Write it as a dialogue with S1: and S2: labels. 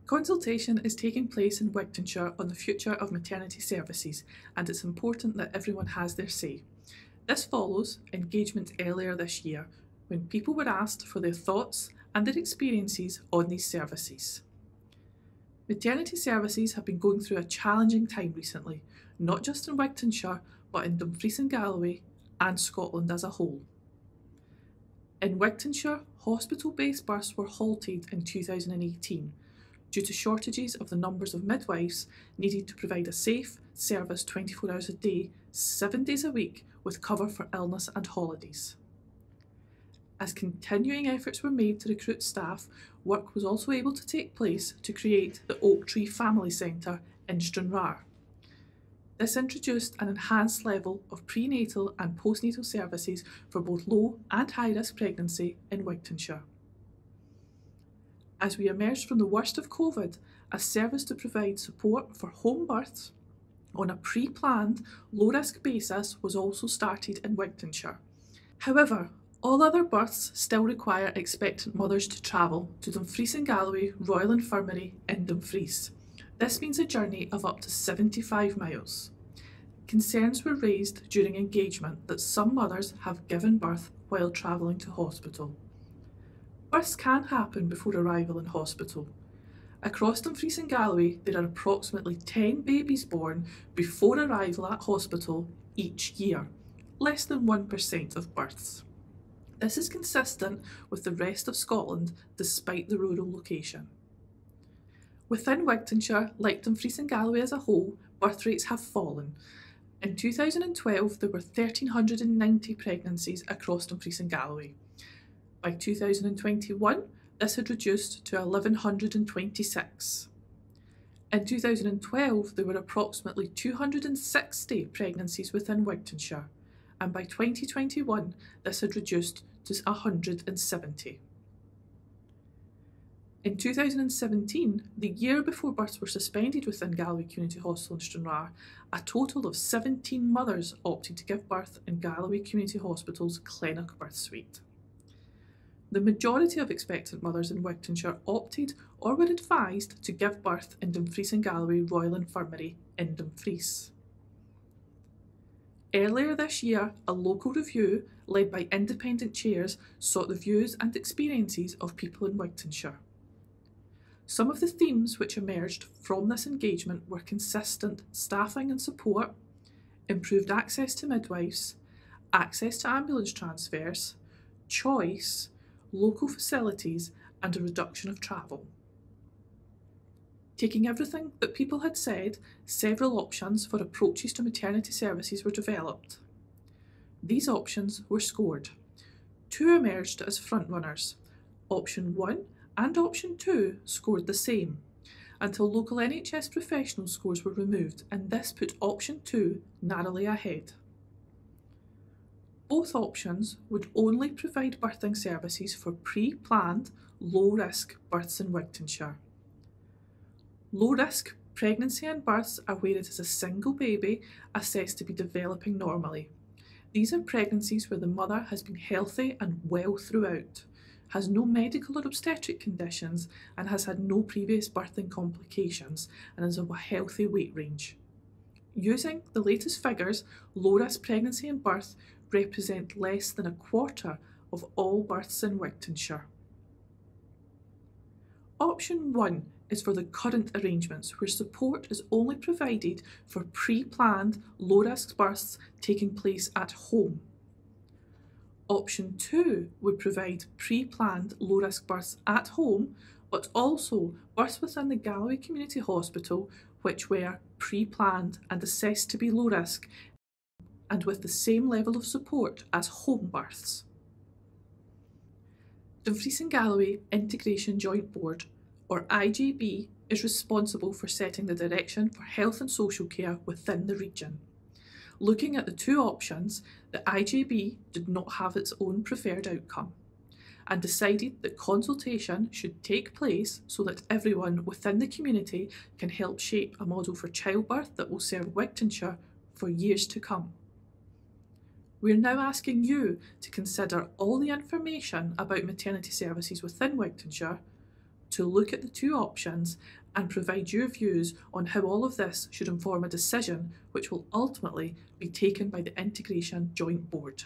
S1: Consultation is taking place in Wigtownshire on the future of maternity services, and it's important that everyone has their say. This follows engagement earlier this year, when people were asked for their thoughts and their experiences on these services. Maternity services have been going through a challenging time recently, not just in Wigtownshire, but in Dumfries and Galloway and Scotland as a whole. In Wigtownshire, hospital-based births were halted in 2018 due to shortages of the numbers of midwives needed to provide a safe service 24 hours a day, 7 days a week, with cover for illness and holidays. As continuing efforts were made to recruit staff, work was also able to take place to create the Oak Tree Family Centre in Stranraer. This introduced an enhanced level of prenatal and postnatal services for both low and high-risk pregnancy in Wigtownshire. As we emerged from the worst of COVID, a service to provide support for home births on a pre-planned, low-risk basis was also started in Wigtownshire. However, all other births still require expectant mothers to travel to Dumfries and Galloway Royal Infirmary in Dumfries. This means a journey of up to 75 miles. Concerns were raised during engagement that some mothers have given birth while travelling to hospital. Births can happen before arrival in hospital. Across Dumfries and Galloway, there are approximately 10 babies born before arrival at hospital each year, less than 1% of births. This is consistent with the rest of Scotland despite the rural location. Within Wigtownshire, like Dumfries and Galloway as a whole, birth rates have fallen. In 2012, there were 1,390 pregnancies across Dumfries and Galloway. By 2021, this had reduced to 1,126. In 2012, there were approximately 260 pregnancies within Wigtownshire, and by 2021, this had reduced to 170. In 2017, the year before births were suspended within Galloway Community Hospital in Stranraer, a total of 17 mothers opted to give birth in Galloway Community Hospital's Clennock Birth Suite. The majority of expectant mothers in Wigtownshire opted or were advised to give birth in Dumfries and Galloway Royal Infirmary in Dumfries. Earlier this year, a local review led by independent chairs sought the views and experiences of people in Wigtownshire. Some of the themes which emerged from this engagement were consistent staffing and support, improved access to midwives, access to ambulance transfers, choice, local facilities, and a reduction of travel. Taking everything that people had said, several options for approaches to maternity services were developed. These options were scored. 2 emerged as frontrunners. Option 1 and Option 2 scored the same, until local NHS professional scores were removed, and this put Option 2 narrowly ahead. Both options would only provide birthing services for pre-planned, low-risk births in Wigtownshire. Low-risk pregnancy and births are where it is a single baby assessed to be developing normally. These are pregnancies where the mother has been healthy and well throughout, has no medical or obstetric conditions, and has had no previous birthing complications, and is of a healthy weight range. Using the latest figures, low-risk pregnancy and birth represent less than a quarter of all births in Wigtownshire. Option 1 is for the current arrangements, where support is only provided for pre-planned low-risk births taking place at home. Option 2 would provide pre-planned low-risk births at home, but also births within the Galloway Community Hospital which were pre-planned and assessed to be low risk, and with the same level of support as home births. Dumfries and Galloway Integration Joint Board, or IJB, is responsible for setting the direction for health and social care within the region. Looking at the 2 options, the IJB did not have its own preferred outcome and decided that consultation should take place so that everyone within the community can help shape a model for childbirth that will serve Wigtownshire for years to come. We're now asking you to consider all the information about maternity services within Wigtownshire, to look at the two options and provide your views on how all of this should inform a decision which will ultimately be taken by the Integration Joint Board.